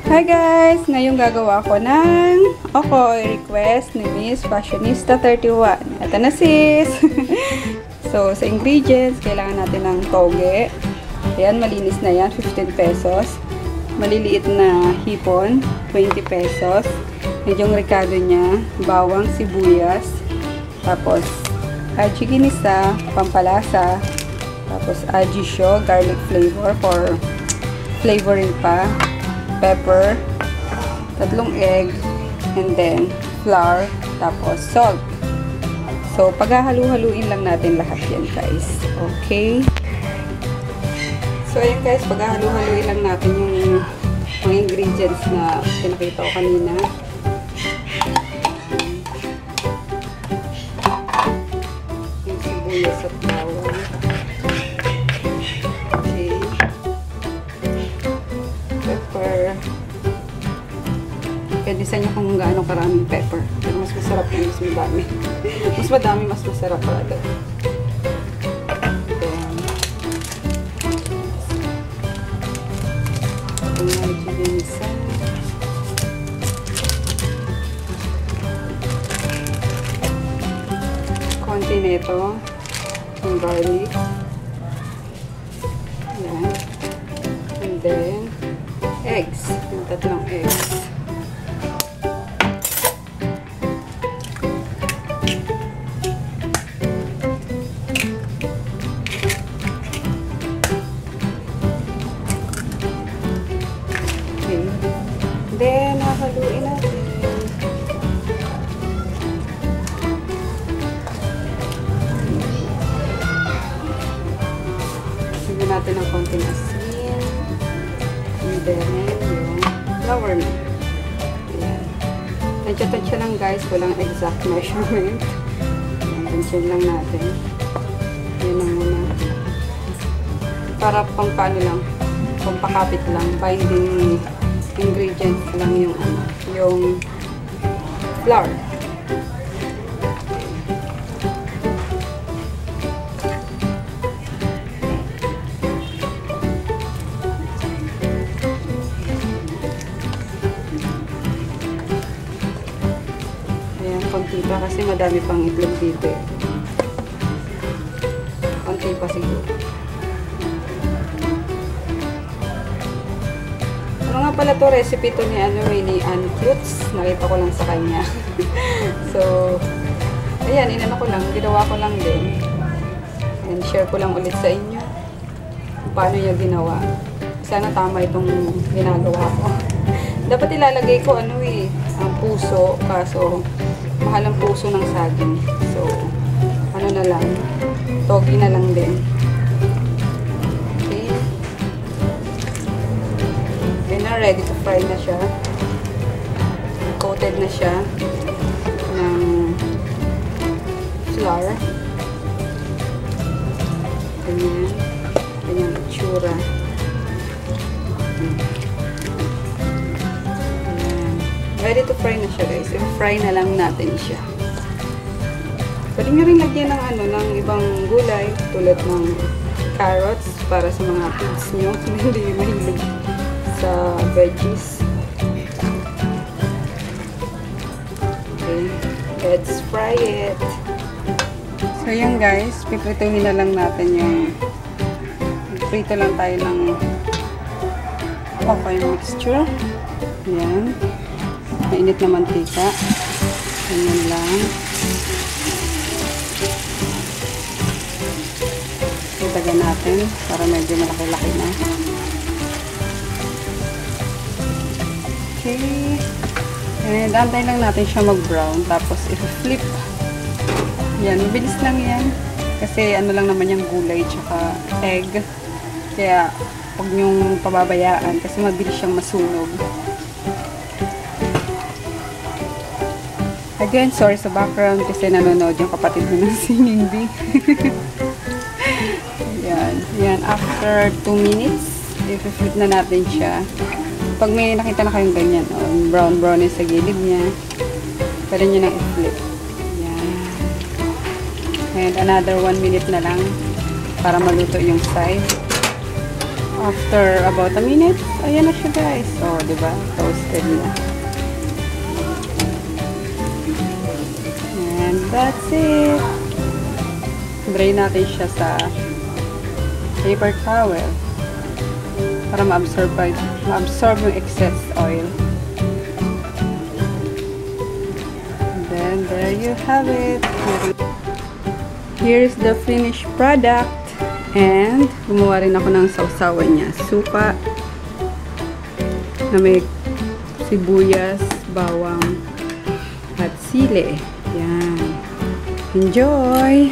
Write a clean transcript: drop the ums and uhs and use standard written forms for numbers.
Hi guys! Ngayon gagawa ko ng Okoy request ni Miss Fashionista 31. Ito na sis! So, sa ingredients, kailangan natin ng toge. Ayan, malinis na yan, 15 pesos. Maliliit na hipon, 20 pesos. Medyong rekado niya, bawang, sibuyas. Tapos, aji ginisa, pampalasa. Tapos, aji siyo, garlic flavor for flavoring pa. Pepper, 3 egg, and then flour, tapos salt. So, paghahalu-haluin lang natin lahat yan, guys. Okay? So, ayan guys, paghahalu-haluin lang natin yung mga ingredients na pinakita ko kanina. Yung sibuyas at bawang. Pwede sa inyo kung gaano karaming pepper. Pero mas masarap yung mas madami. Mas madami, mas masarap para doon. Konti nito. Yung garlic. Ayan. And then, eggs. Yung 3 eggs. Then, haluin natin. Sigyan natin ng konting asin. And then, yung flour na. Ayan. Tansya-tansya lang guys. Walang exact measurement. Tansya lang natin. Ayan na muna. Para pang paano lang. Pampakapit lang. Binding ingredients lang yung flour. Ayan, konti pa kasi madami pang itlog dito eh. Konti pa siguro. Ano nga pala to, recipe to ni ni Ann Klutz. Nakita ko lang sa kanya. So, ayan, inano ko lang, ginawa ko lang din. And share ko lang ulit sa inyo kung paano niya ginawa. Sana tama itong ginagawa ko. Dapat ilalagay ko ang puso, kaso mahal ang puso ng saging. So, ano na lang, togi na lang din. Ready to fry na siya. Coated na siya ng flour. Ganyan. Ganyan itsura. Ready to fry na siya guys. I-fry na lang natin siya. Pwede nyo rin lagyan ng ibang gulay tulad ng carrots para sa mga kids nyo. Hindi mahilig sa veggies. Okay, let's fry it. So yan guys, piprituhin na lang natin yung prito lang tayo ng okay mixture. Yan. Mainit na mantika. Ganyan lang. Itagan natin para medyo malaki-laki na. Okay. And antay lang natin siya mag-brown. Tapos, i-flip. Yan. Mabilis lang yan. Kasi, ano lang naman yung gulay tsaka egg. Kaya, huwag nyong pababayaan. Kasi, mabilis siyang masunog. Again, sorry sa background. Kasi, nanonood yung kapatid mo ng singing bee. Yan. Yan. After 2 minutes, i-flip na natin siya. Pag may nakita na kayong ganyan, brown sa gilid niya, pwede nyo nang i-flip. Yan. And another 1 minute na lang para maluto yung side. After about a minute, ayan na siya guys. So, diba? Toasted na. And that's it. Drain natin siya sa paper towel para ma-absorb yung excess oil. And then, there you have it. Here's the finished product. And, gumawa rin ako ng sausawan niya. Suka na may sibuyas, bawang, at sili. Yan. Enjoy!